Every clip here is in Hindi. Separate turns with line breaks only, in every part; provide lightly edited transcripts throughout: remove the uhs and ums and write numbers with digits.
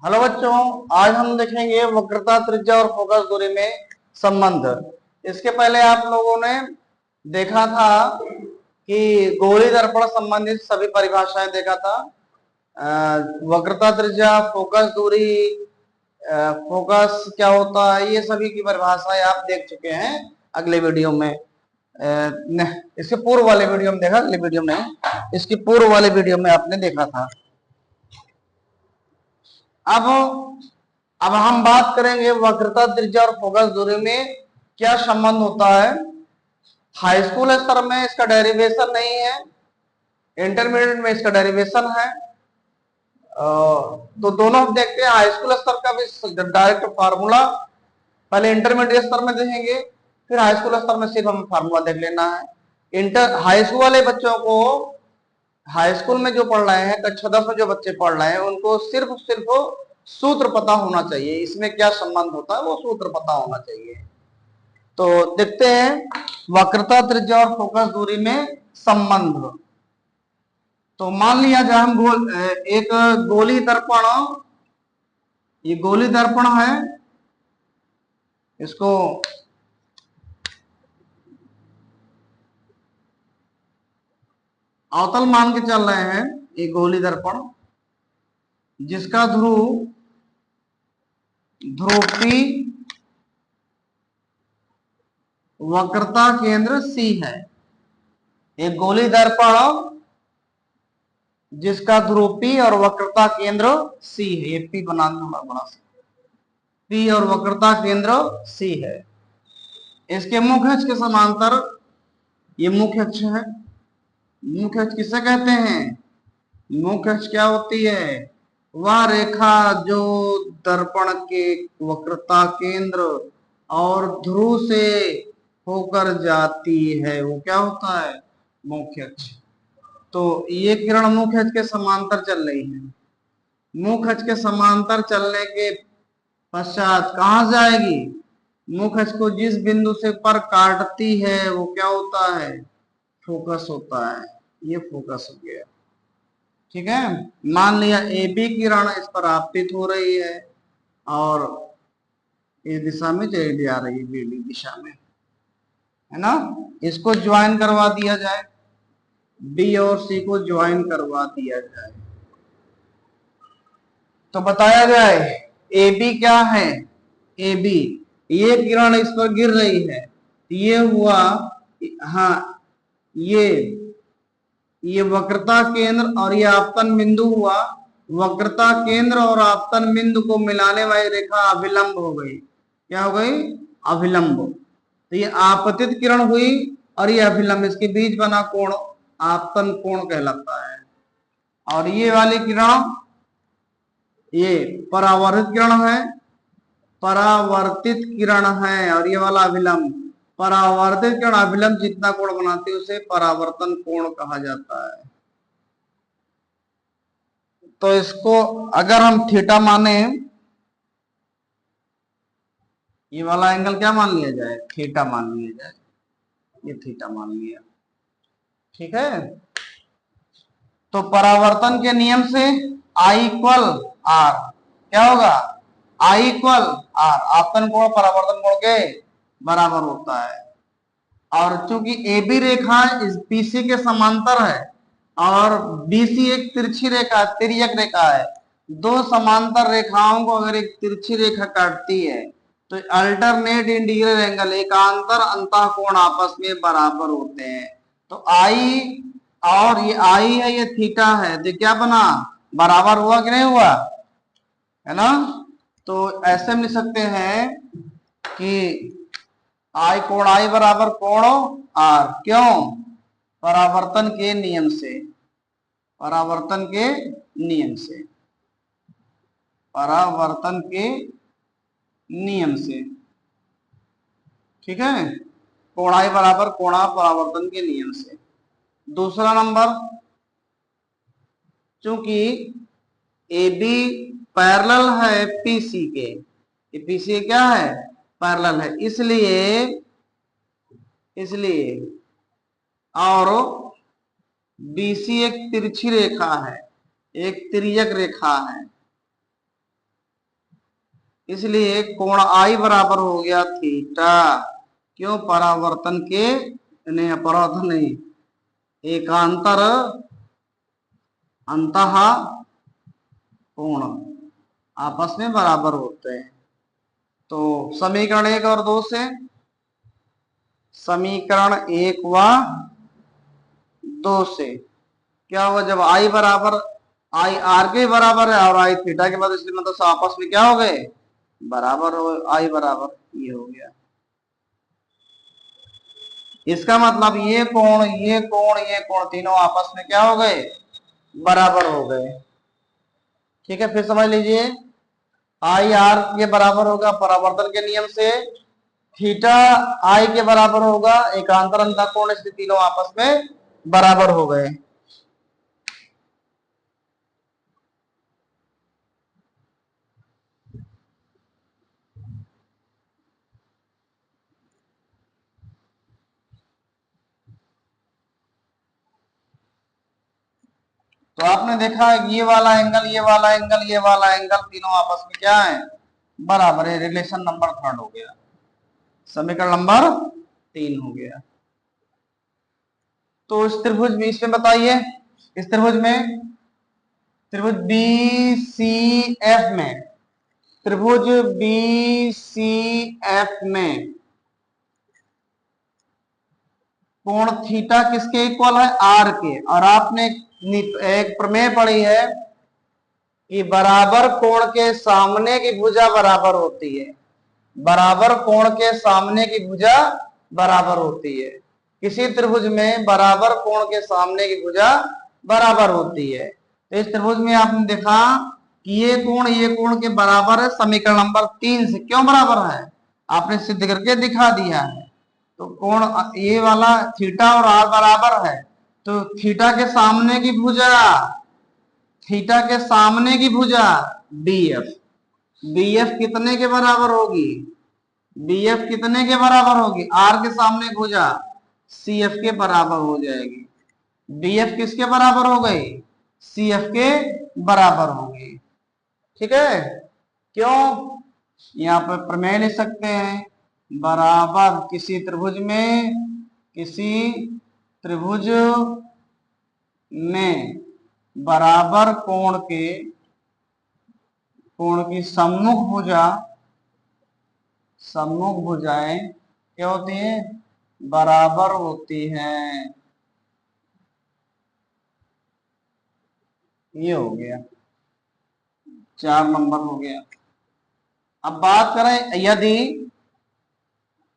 हेलो बच्चों, आज हम देखेंगे वक्रता, त्रिज्या और फोकस दूरी में संबंध। इसके पहले आप लोगों ने देखा था कि गोली दर्पण संबंधित सभी परिभाषाएं देखा था। वक्रता, त्रिज्या, फोकस दूरी, फोकस क्या होता है, ये सभी की परिभाषाएं आप देख चुके हैं अगले वीडियो में। इसके पूर्व वाले वीडियो में देखा, अगले वीडियो में, इसकी पूर्व वाले वीडियो में आपने देखा था। अब हम बात करेंगे वक्रता, त्रिज्या और फोकस दूरी में क्या संबंध होता है। हाई स्कूल स्तर में इसका डेरिवेशन नहीं है, इंटरमीडिएट में इसका डेरिवेशन है। तो दोनों हम देखते हैं। हाई स्कूल स्तर का भी डायरेक्ट फार्मूला पहले इंटरमीडिएट स्तर में देखेंगे, फिर हाई स्कूल स्तर में सिर्फ हमें फार्मूला देख लेना है। हाई स्कूल वाले बच्चों को, हाई स्कूल में जो पढ़ रहे हैं, कक्षा 10 में जो बच्चे पढ़ रहे हैं, उनको सिर्फ सूत्र पता होना चाहिए। इसमें क्या संबंध होता है वो सूत्र पता होना चाहिए। तो देखते हैं वक्रता, त्रिज्या और फोकस दूरी में संबंध। तो मान लिया जाए हम एक गोली दर्पण, ये गोली दर्पण है, इसको अवतल मान के चल रहे हैं। ये गोली दर्पण जिसका ध्रुव P वक्रता केंद्र C है। एक गोली दर्पण जिसका ध्रुव P और वक्रता केंद्र C है। ये P बना दूंगा बड़ा सा, P और वक्रता केंद्र C है। इसके मुख्य अक्ष के समांतर ये मुख्य अक्ष है। मुख्य अक्ष किसे कहते हैं? मुख्य अक्ष क्या होती है? वह रेखा जो दर्पण के वक्रता केंद्र और ध्रुव से होकर जाती है, वो क्या होता है? मुख्य अक्ष। तो ये किरण मुख्य अक्ष के समांतर चल रही है। मुख्य अक्ष के समांतर चलने के पश्चात कहां जाएगी? मुख्य अक्ष को जिस बिंदु से पर काटती है वो क्या होता है? फोकस होता है। ये फोकस हो गया, ठीक है। मान लिया ए बी किरण इस पर आपतित हो रही है और इस दिशा में चली आ रही है, बी दिशा में, है ना। इसको ज्वाइन करवा दिया जाए, बी और सी को ज्वाइन करवा दिया जाए, तो बताया जाए ए बी क्या है? ए बी, ये किरण इस पर गिर रही है, ये हुआ, हाँ, ये वक्रता केंद्र और ये आपतन बिंदु हुआ। वक्रता केंद्र और आपतन बिंदु को मिलाने वाली रेखा अभिलंब हो गई। क्या हो गई? अभिलंब। तो ये आपतित किरण हुई और ये अभिलंब, इसके बीच बना कोण आपतन कोण कहलाता है। और ये वाली किरण ये परावर्तित किरण है, परावर्तित किरण है। और ये वाला अभिलंब, परावर्तित किरण अभिलंब जितना कोण बनाती है उसे परावर्तन कोण कहा जाता है। तो इसको अगर हम थीटा माने, ये वाला एंगल क्या मान लिया जाए? थीटा मान लिया जाए। ये थीटा मान लिया, ठीक है। तो परावर्तन के नियम से आई इक्वल आर क्या होगा? आई इक्वल आर, आपतन कोण परावर्तन कोण के बराबर होता है। और चूंकि ए बी रेखा इस पीसी के समांतर है और बीसी एक तिरछी रेखा, तिर्यक रेखा है। दो समांतर रेखाओं को अगर एक तिरछी रेखा काटती है तो अल्टरनेट इंटीग्रल एंगल, एकांतर अंतः कोण आपस में बराबर होते हैं। तो आई और ये आई है, ये थीटा है, तो क्या बना? बराबर हुआ कि नहीं हुआ? है ना। तो ऐसे मिल सकते हैं कि आई कोण आई बराबर कोण आर, क्यों? परावर्तन के नियम से, परावर्तन के नियम से, परावर्तन के नियम से, ठीक है। कोण आई बराबर कोण आर परावर्तन के नियम से। दूसरा नंबर, चूंकि ए बी पैरेलल है पीसी के, ये पीसी क्या है? पैरेलल है, इसलिए और बीसी एक तिरछी रेखा है, एक तिर्यक रेखा है, इसलिए कोण आई बराबर हो गया थीटा। क्यों? परावर्तन के नहीं, परावर्तन नहीं, एकांतर अंतः कोण आपस में बराबर होते हैं। तो समीकरण 1 और 2 से, समीकरण 1 व 2 से क्या हुआ? जब आई बराबर, आई आर के बराबर है और आई थीटा के बाद, इसलिए मतलब आपस में क्या हो गए? बराबर हो, आई बराबर ये हो गया। इसका मतलब ये कोण, ये कोण, ये कोण तीनों आपस में क्या हो गए? बराबर हो गए। ठीक है, फिर समझ लीजिए, आई आर के बराबर होगा परावर्तन के नियम से, थीटा आई के बराबर होगा एकांतर अंतः कोण, इसलिए तीनों आपस में बराबर हो गए। तो आपने देखा ये वाला एंगल, ये वाला एंगल, ये वाला एंगल तीनों आपस में क्या है? बराबर है। रिलेशन नंबर 3 हो गया, समीकरण नंबर 3 हो गया। तो इस त्रिभुज में, इसमें बताइए, इस त्रिभुज में, त्रिभुज बी सी एफ में, त्रिभुज बी सी एफ में कोण थीटा किसके इक्वल है? आर के। और आपने एक प्रमेय पढ़ी है कि बराबर कोण के सामने की भुजा बराबर होती है। बराबर कोण के सामने की भुजा बराबर होती है। किसी त्रिभुज में बराबर कोण के सामने की भुजा बराबर होती है। तो इस त्रिभुज में आपने देखा कि ये कोण के बराबर है समीकरण नंबर 3 से। क्यों बराबर है? आपने सिद्ध करके दिखा दिया है। तो कोण ये वाला थीटा और आर बराबर है, तो थीटा के सामने की भुजा, थीटा के सामने की भुजा बीएफ, बीएफ कितने के बराबर होगी? बीएफ कितने के बराबर होगी? आर के सामने भुजा सीएफ के बराबर हो जाएगी। बीएफ किसके बराबर हो गई? सीएफ के बराबर हो गई। ठीक है, क्यों? यहाँ पर प्रमेय लिख सकते हैं, बराबर किसी त्रिभुज में, किसी त्रिभुज में बराबर कोण के, कोण की सम्मुख भुजा, सम्मुख भुजाएं क्या होती है? बराबर होती हैं। ये हो गया, 4 नंबर हो गया। अब बात करें, यदि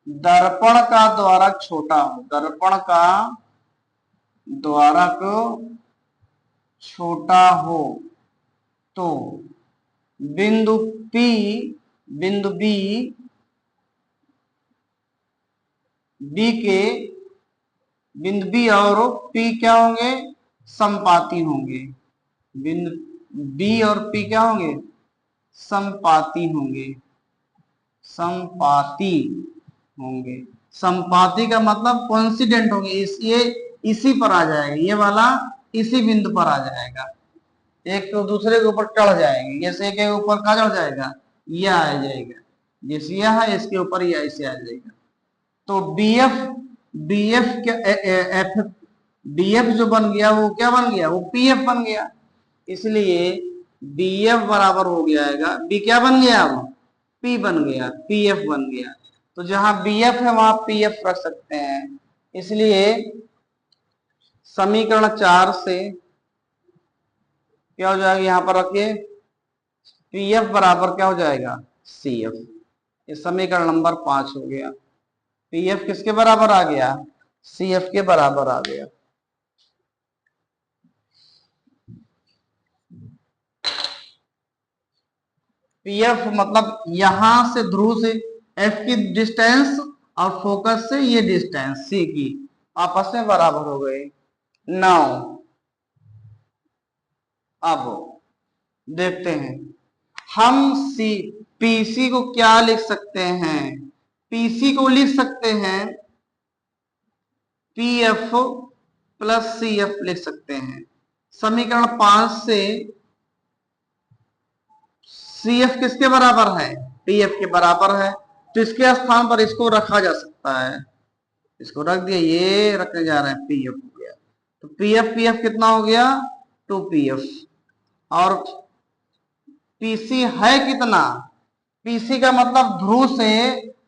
दर्पण का द्वारक छोटा हो, दर्पण का द्वारक छोटा हो, तो बिंदु P, बिंदु B के, बिंदु B और P क्या होंगे? समपाती होंगे। बिंदु B और P क्या होंगे? समपाती होंगे, समपाती होंगे। समपाती का मतलब कोइंसिडेंट होंगे, ये इसी पर आ जाएगा, ये वाला इसी बिंदु पर आ जाएगा, एक तो दूसरे के ऊपर चढ़ जाएंगे। जैसे के ऊपर क्या चढ़ जाएगा? यह आ जाएगा, जैसे यह है इसके ऊपर यह ऐसे आ जाएगा। तो बीएफ, बीएफ क्या, एफ, बीएफ जो बन गया वो क्या बन गया? वो पीएफ बन गया। इसलिए बीएफ बराबर हो जाएगा, बी क्या बन गया? अब पी बन गया, पीएफ बन गया। तो जहां बीएफ है वहां पीएफ रख सकते हैं। इसलिए समीकरण 4 से क्या हो जाएगा? यहां पर रखिए, पीएफ बराबर क्या हो जाएगा? सीएफ। ये समीकरण नंबर 5 हो गया। पीएफ किसके बराबर आ गया? सीएफ के बराबर आ गया। पीएफ मतलब यहां से ध्रुव से एफ की डिस्टेंस और फोकस से ये डिस्टेंस सी की आपस में बराबर हो गए। नाउ अब देखते हैं हम सी, पीसी को क्या लिख सकते हैं? पीसी को लिख सकते हैं पीएफ प्लस सीएफ लिख सकते हैं। समीकरण 5 से सीएफ किसके बराबर है? PF के बराबर है, तो इसके स्थान पर इसको रखा जा सकता है, इसको रख दिया, ये रखने जा रहे हैं, PF हो गया, तो PF कितना हो गया 2PF। और PC है कितना, PC का मतलब ध्रुव से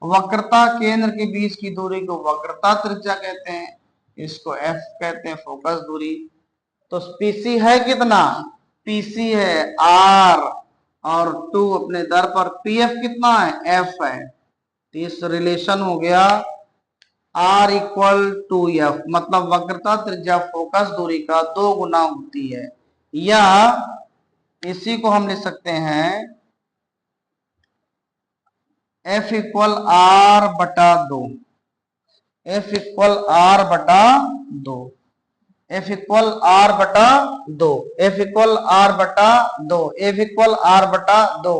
वक्रता केंद्र के बीच की दूरी को वक्रता त्रिज्या कहते हैं, इसको F कहते हैं, फोकस दूरी। तो PC है कितना, PC है R और 2 अपने दर पर, PF कितना है, F है। तो इस रिलेशन हो गया R इक्वल टू F, मतलब वक्रता त्रिज्या फोकस दूरी का 2 गुना होती है, या इसी को हम लिख सकते हैं F इक्वल R बटा 2, F इक्वल R बटा 2, F इक्वल R बटा 2, F इक्वल R बटा 2, F इक्वल R बटा 2,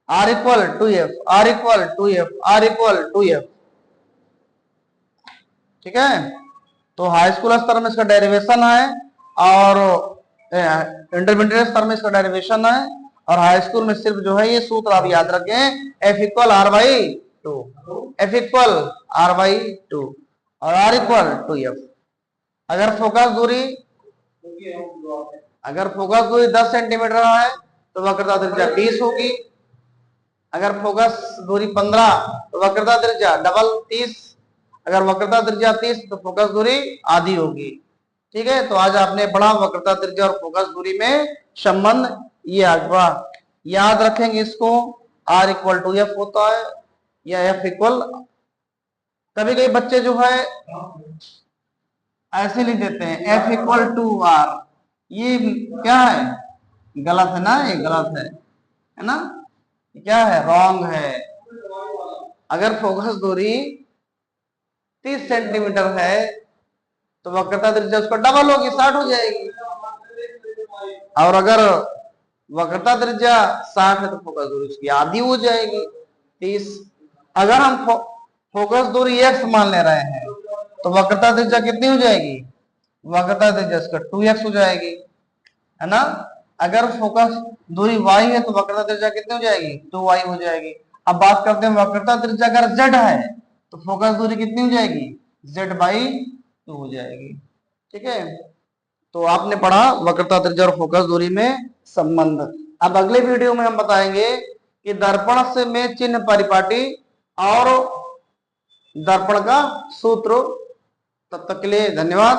R equal 2F, R equal 2F, R equal 2F। ठीक है, तो हाई स्कूल स्तर में इसका डेरिवेशन है और इंटरमीडिएट स्तर में इसका डेरिवेशन है, और हाई स्कूल में सिर्फ जो है ये सूत्र आप याद रखें, F equal R by 2, F equal R by 2 और R इक्वल 2F। अगर फोकस दूरी 10 सेंटीमीटर है तो वक्रता त्रिज्या 20 होगी, अगर फोकस दूरी 15 तो वक्रता त्रिज्या डबल 30, अगर वक्रता त्रिज्या 30 तो फोकस दूरी आधी होगी। ठीक है, तो आज आपने पढ़ा वक्रता त्रिज्या और फोकस दूरी में संबंध, ये आगवा याद रखेंगे इसको, R इक्वल टू F होता है या F इक्वल, कभी कभी बच्चे जो है ऐसे लिख देते हैं F इक्वल टू R, ये क्या है, गलत है ना, ये गलत है ना, क्या है, रॉन्ग है। अगर फोकस दूरी 30 सेंटीमीटर है तो वक्रता त्रिज्या उसका डबल होगी, 60 हो जाएगी, और अगर वक्रता त्रिज्या 60 है तो फोकस दूरी उसकी आधी हो जाएगी, 30। अगर हम फोकस दूरी x मान ले रहे हैं तो वक्रता त्रिज्या कितनी हो जाएगी, वक्रता त्रिज्या इसका 2x हो जाएगी, है ना। अगर फोकस दूरी y है तो वक्रता त्रिज्या कितनी हो जाएगी, 2y हो जाएगी। अब बात करते हैं वक्रता त्रिज्या अगर z है तो फोकस दूरी कितनी हो जाएगी, z बाई 2 हो जाएगी। ठीक है, तो आपने पढ़ा वक्रता त्रिज्या और फोकस दूरी में संबंध। अब अगले वीडियो में हम बताएंगे कि दर्पण से में चिन्ह परिपाटी और दर्पण का सूत्र। तब तक के लिए धन्यवाद।